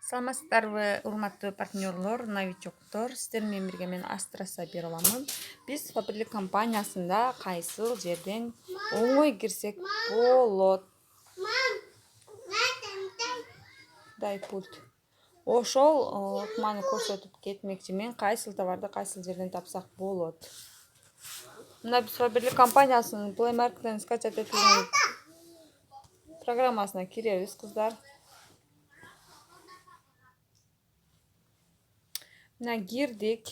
Саламатсыздарбы, урматтуу партнерлор, новичоктор. Сиздер менен бирге мен Астра Сабировамын. Биз Фаберлик компаниясында кайсыл жерден оңой кирсек болот? Дай пульт. Ошол ыкманы көрсөтүп кетмекчи. Мен кайсыл товарды кайсыл жерден тапсак болот? Мына биз Фаберлик компаниясынын Play Market'ten скачать этилген программасына киребиз, кыздар. Мына кирдик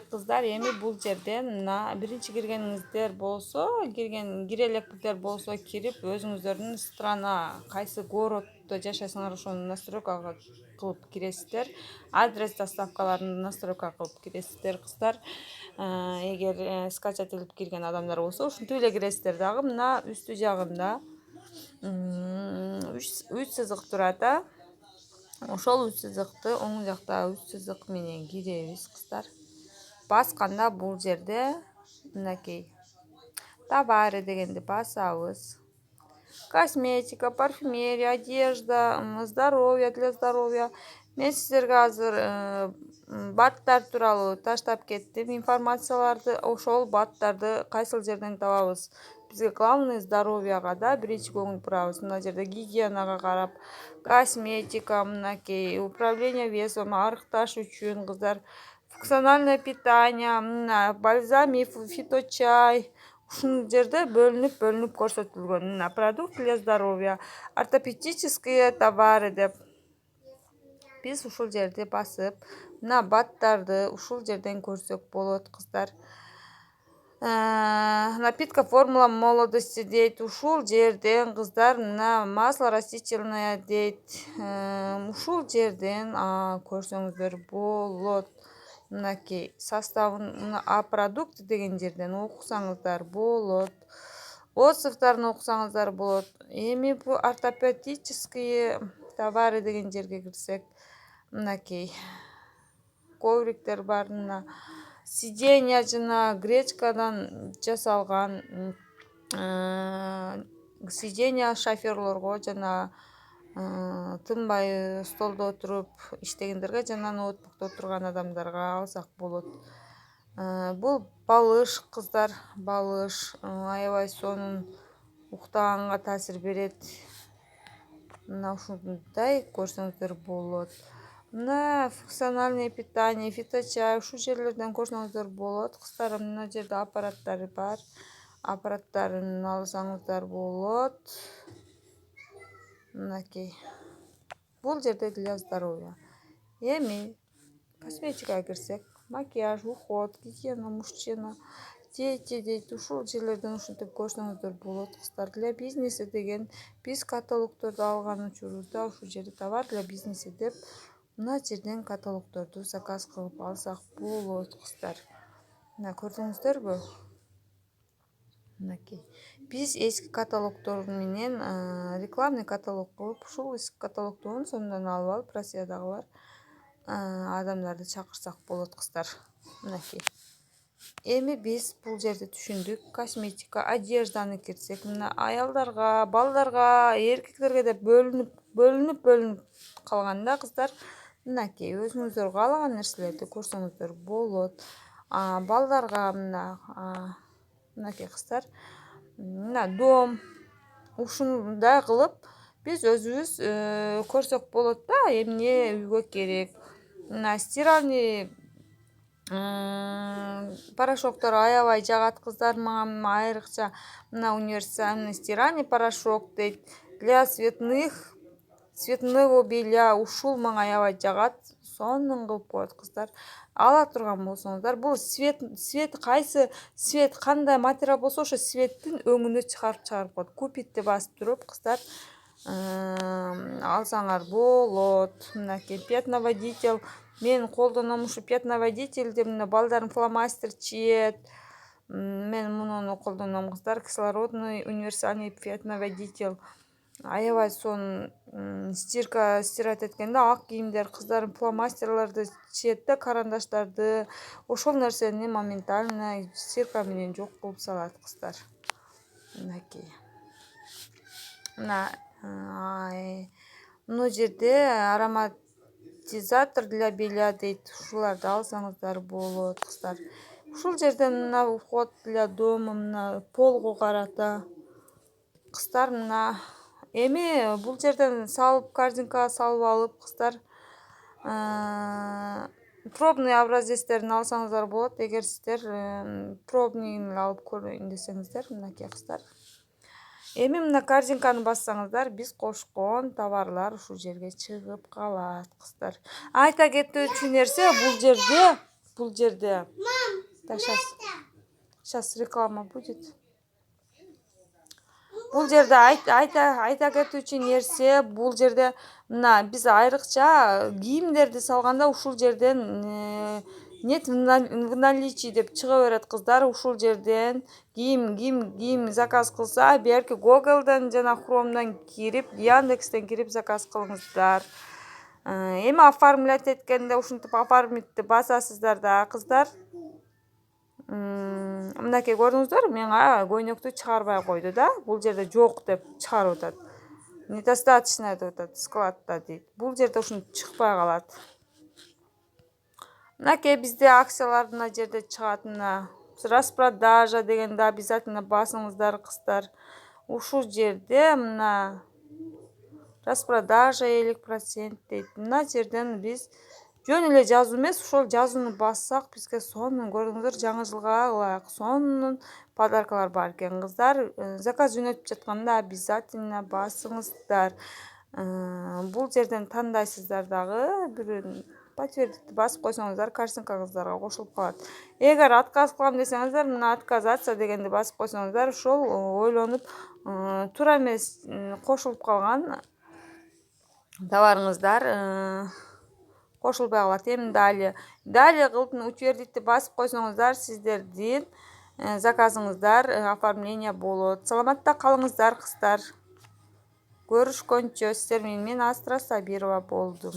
кыздар. Эми бул жерден мына биринчи киргениңиздер болсо, кире электиктер болсо, кирип өзүңүздөрдүн страна, кайсы городдо жашасаңар ошону настройка кылып киресиздер. Адрес доставкаларын настройка кылып киресиздер, кыздар. Эгер скачать этип кирген адамдар болсо, ушинтип эле киресиздер дагы. Мына үстү жагында 3 сызык турат. Ошол 3 сызыкты оң жакта 3 сызык менен киребиз, кыздар. Басканда бул жерде мынакей товары дегенди басабыз. Косметика, парфюмерия, одежда, здоровье, для здоровья. Мен сиздерге азыр баттар тууралуу таштап кеттим информацияларды. Ошол баттарды кайсыл жерден табабыз? Бизге главный здоровьяга да биринчи көңүл бурабыз. Мына жерде гигиенага карап, косметика, мынакей управление весом, арыкташ үчүн, кыздар, функциональное питание, мына бальзам, фиточай. Ушул жерде бөлүнүп көрсөтүлгөн. Мына продукт для здоровья, ортопедические товары деп. Биз ушул жерди басып, мына баттарды ушул жерден көрсөк болот, кыздар. Напитка формула молодости дейт. Ушул жерден, кыздар, мына масло растительное дейт. Ушул жерден көрсөңүздөр болот. Мынакей составын, продукт деген жерден окусаңыздар болот. Отзывдарын окусаңыздар болот. Эми бул ортопедические товары деген жерге кирсек, мынакей ковриктер бар, мына сиденья жана гречкадан жасалган сиденья шоферлорго жана тынбай столдо отуруп иштегендерге жана ноутбукта отурган адамдарга алсак болот. Бул балыш, кыздар, балыш аябай сонун уктаганга таасир берет. Мына ушундай көрсөңүздөр болот. Мына функциональное питание, фиточай, ушул жерлерден көрсөңүздөр болот, кыздар. Мына жерде аппараттары бар. Аппараттарын алсаңыздар болот. Мынакей. Бул жерде для здоровья. Эми косметикага кирсек, макияж, уход, гигиена мужчина, дети дейт. Ушул жерлерден ушинтип көрсөңүздөр болот, кыздар. Для бизнеса деген биз каталогдорду алган учурубузда ушул жерде товар для бизнеса деп мына жерден каталогдорду заказ кылып алсак болот, кыздар. Мына көрдүңүздөрбү? Мынакей. Биз эски каталогдор менен рекламный каталог кылып, ушул эски каталогдун сонундан алып алып, Россиядагылар адамдарды чакырсак болот, кыздар. Мынакей. Эми биз бул жерди түшүндүк. Косметика, одежданы кирсек, мына аялдарга, балдарга, эркектерге деп бөлүнүп калган да, кыздар. Мынакей, өзүңүздөр каалаган нерселерди көрсөңүздөр болот. Балдарга мынакей, кыздар. Мына дом. Ушундай кылып биз өзүбүз көрсөк болот да, эмне үйгө керек. Мына стиральный порошоктор аябай жагат, кыздар, мага айрыкча. Мына универсальный стиральный порошок дейт. Для цветного белья. Ушул мага аябай жагат. Сонун кылып коет, кыздар. Ала турган болсоңуздар, бул свет кайсы свет кандай материал болсо, ошо светтин өңүнө чыгарып коет. Купитти басып туруп, кыздар, алсаңар болот. Мынакей пятноводитель. Мен колдоном ушу пятноводительди. Мына балдарым фломастер чиет. Мен муну колдоном, кыздар. Кислородный универсальный пятноводитель. Аябай сонун стирать эткенде ак кийимдер, кыздар, фломастерлерди чиет да, карандаштарды. Ошол нерсени моментально стирка менен жок кылып салат, кыздар. Мынакей. Мына Мына жерде ароматизатор для белья дейт. Ушуларды алсаңыздар болот кыздар. Ушул жерден мына уход для дома, мына полго карата кыздар, мына эми бул жерден салып, корзинкага салып алып кыздар, пробный образецтерин алсаңыздар болот. Эгер сиздер пробныйын алып көрөйүн десеңиздер, мынакей кыздар. Эми мына корзинканы бассаңыздар, биз кошкон товарлар ушул жерге чыгып калат кыздар. Айта кетүүчү нерсе, бул жерде сейчас реклама будет. Бул жерде айта кетүүчү нерсе, бул жерде мына биз айрыкча кийимдерди салганда ушул жерден нет в наличии деп чыга берет кыздар. Ушул жерден кийим заказ кылса, берки Google'дан жана Chrome'дан кирип, Яндекстен кирип заказ кылыңыздар. Эми оформлять эткенде ушинтип оформитти басасыздар да кыздар. Мынакей көрдүңүздөр, мага көйнөктү чыгарбай койду да. Бул жерде жок деп чыгарып атат. Недостаточно деп атат, складта дейт. Бул жерде ушинтип чыкпай калат. Мынакей бизде акциялар мына жерде чыгат. Мына распродажа дегенде обязательно басыңыздар кыздар. Ушул жерде мына распродажа 50% дейт. Мына жерден биз жөн эле жазуу эмес, ошол жазууну бассак, бизге сонун көрдүңүздөр, жаңы жылга ылайык сонун подаркалар бар экен кыздар. Заказ жөнөтүп жатканда обязательно басыңыздар. Бул жерден тандайсыздар дагы, бир подтвердить басып койсоңуздар, корзинкаңыздарга кошулуп калат. Эгер отказ кылам десеңиздер, мына отказаться дегенди басып койсоңуздар, ошол ойлонуп туура эмес кошулуп калган товарыңыздар кошулбай калат. Эми далее кылып утвердитти басып койсоңуздар, сиздердин заказыңыздар оформление болот. Саламатта калыңыздар кыздар. Көрүшкөнчө. Сиздер менен мен Астра Сабирова болдум.